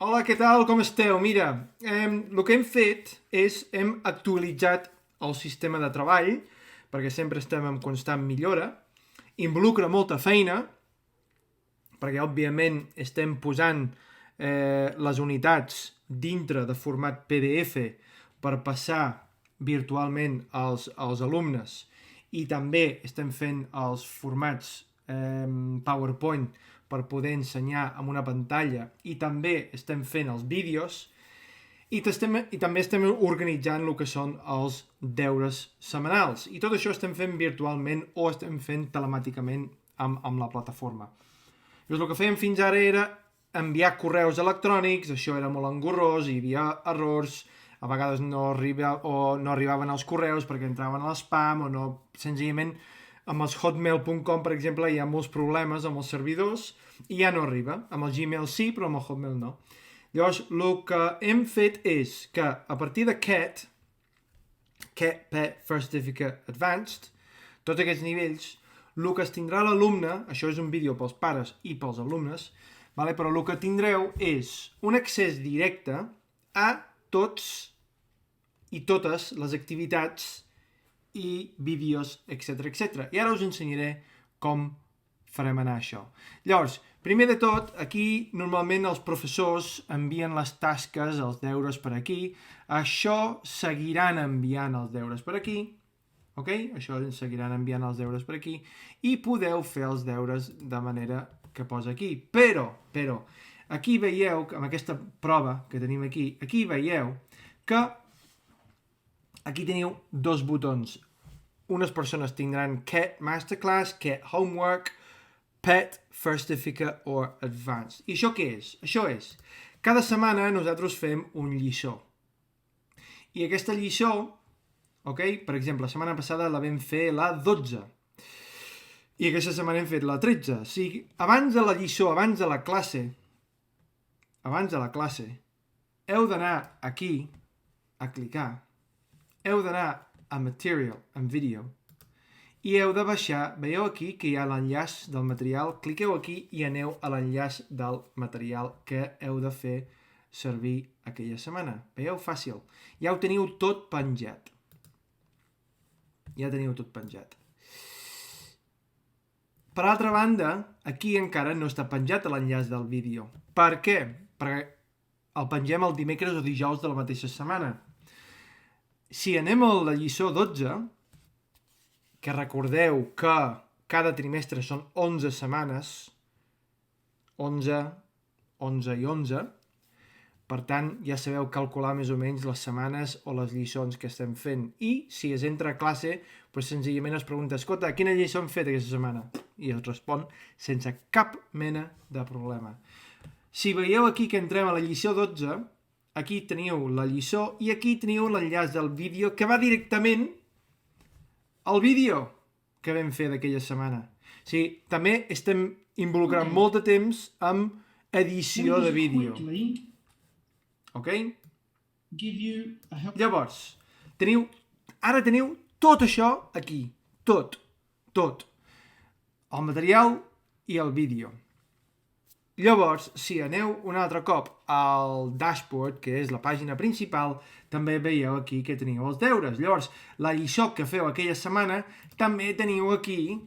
Hola, què tal? Com esteu? Mira, el que hem fet és hem actualitzat el sistema de treball perquè sempre estem en constant millora. Involucra molta feina perquè, òbviament, estem posant les unitats dintre de format PDF per passar virtualment als alumnes i també estem fent els formats PowerPoint per poder ensenyar amb una pantalla i també estem fent els vídeos i també estem organitzant el que són els deures setmanals i tot això estem fent virtualment o estem fent telemàticament amb la plataforma. Llavors, el que fèiem fins ara era enviar correus electrònics, això era molt engorrós, hi havia errors, a vegades no arribaven els correus perquè entraven a l'spam o no, senzillament amb els hotmail.com, per exemple, hi ha molts problemes amb els servidors i ja no arriba. Amb el Gmail sí, però amb el Hotmail no. Llavors, el que hem fet és que a partir de CAT Pet First Certificate Advanced, tots aquests nivells, el que es tindrà l'alumne, això és un vídeo pels pares i pels alumnes, vale? Però el que tindreu és un accés directe a tots i totes les activitats i vídeos, etc etc. I ara us ensenyaré com farem anar això. Llavors, primer de tot, aquí normalment els professors envien les tasques, els deures per aquí. Això seguiran enviant els deures per aquí. Ok? Això seguiran enviant els deures per aquí. I podeu fer els deures de manera que posa aquí. Però, aquí veieu, amb aquesta prova que tenim aquí veieu que aquí teniu dos botons. Unes persones tindran CAT Masterclass, CAT Homework, PET First Certificate or Advanced. I això què és? Això és, cada setmana nosaltres fem un lliçó. I aquesta lliçó, per exemple, la setmana passada la vam fer la 12. I aquesta setmana hem fet la 13. O sigui, abans de la lliçó, abans de la classe, heu d'anar aquí a clicar. Heu d'anar a Material, en Video, i heu de baixar, veieu aquí que hi ha l'enllaç del material, cliqueu aquí i aneu a l'enllaç del material que heu de fer servir aquella setmana. Veieu? Fàcil. Ja ho teniu tot penjat. Per altra banda, aquí encara no està penjat l'enllaç del vídeo. Per què? Perquè el pengem el dimecres o dijous de la mateixa setmana. Si anem a la lliçó 12, que recordeu que cada trimestre són 11 setmanes, 11, 11 i 11, per tant, ja sabeu calcular més o menys les setmanes o les lliçons que estem fent. I si es entra a classe, doncs senzillament es pregunta, escolta, quina lliçó hem fet aquesta setmana? I es respon sense cap mena de problema. Si veieu aquí que entrem a la lliçó 12, aquí teniu la lliçó i aquí teniu l'enllaç del vídeo que va directament al vídeo que vam fer d'aquella setmana. O sigui, també estem involucrant molt de temps amb edició de vídeo. Ok? Llavors, ara teniu tot això aquí. Tot. El material i el vídeo. Llavors, si aneu un altre cop al dashboard, que és la pàgina principal, també veieu aquí que teniu els deures. Llavors, la lliçó que feu aquella setmana, també teniu aquí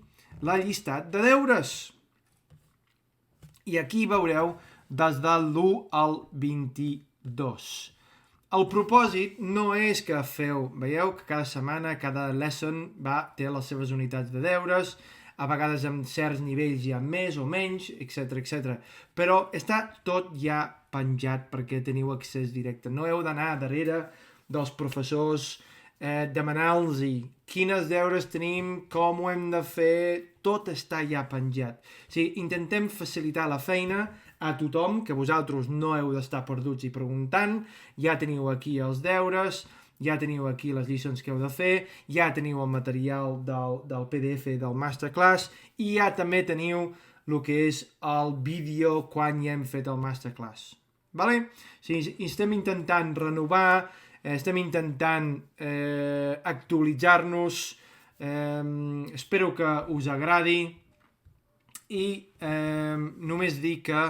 la llistat de deures. I aquí veureu des del 1 al 22. El propòsit no és que feu, veieu que cada setmana, cada lesson té les seves unitats de deures, a vegades amb certs nivells hi ha més o menys, etc. Però està tot ja penjat perquè teniu accés directe. No heu d'anar darrere dels professors, demanar-los quines deures tenim, com ho hem de fer, tot està ja penjat. O sigui, intentem facilitar la feina a tothom, que vosaltres no heu d'estar perduts i preguntant, ja teniu aquí els deures, ja teniu aquí les lliçons que heu de fer, ja teniu el material del PDF del Masterclass i ja també teniu el que és el vídeo quan ja hem fet el Masterclass. Vale? O sigui, estem intentant renovar, estem intentant actualitzar-nos, espero que us agradi i només dir que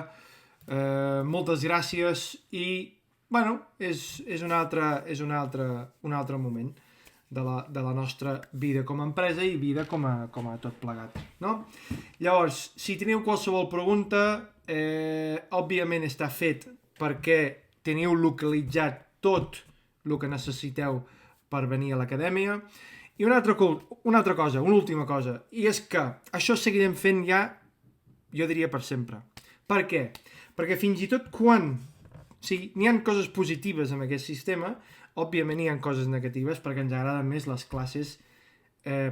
Moltes gràcies i, bueno, és un altre moment de la nostra vida com a empresa i vida com a tot plegat, no? Llavors, si teniu qualsevol pregunta, òbviament està fet perquè teniu localitzat tot el que necessiteu per venir a l'acadèmia. I una última cosa, i és que això seguirem fent ja, jo diria per sempre. Per què? Perquè fins i tot quan n'hi ha coses positives en aquest sistema, òbviament hi ha coses negatives perquè ens agraden més les classes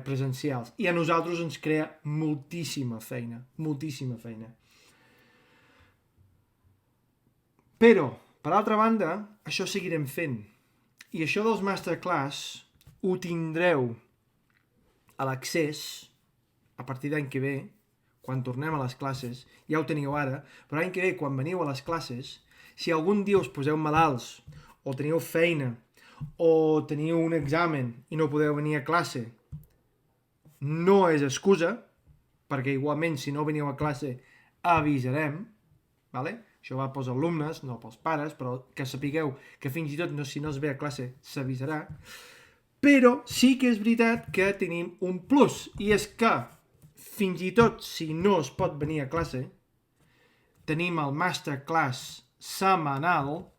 presencials. I a nosaltres ens crea moltíssima feina. Però, per altra banda, això seguirem fent. I això dels masterclass ho tindreu a l'accés a partir d'any que ve, quan tornem a les classes, ja ho teniu ara, però l'any que ve, quan veniu a les classes, si algun dia us poseu malalts, o teniu feina, o teniu un examen i no podeu venir a classe, no és excusa, perquè igualment si no veniu a classe avisarem, vale? Això va pels alumnes, no pels pares, però que sapigueu que fins i tot si no es ve a classe s'avisarà. Però sí que és veritat que tenim un plus, i és que fins i tot si no es pot venir a classe, tenim el masterclass setmanal,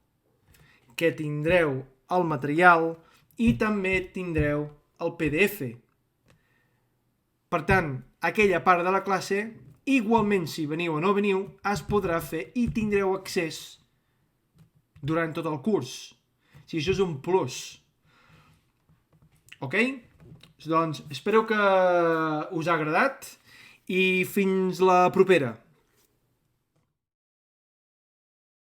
que tindreu el material i també tindreu el PDF. Per tant, aquella part de la classe, igualment si veniu o no veniu, es podrà fer i tindreu accés durant tot el curs. Si això és un plus. Ok? Doncs espero que us ha agradat i fins la propera.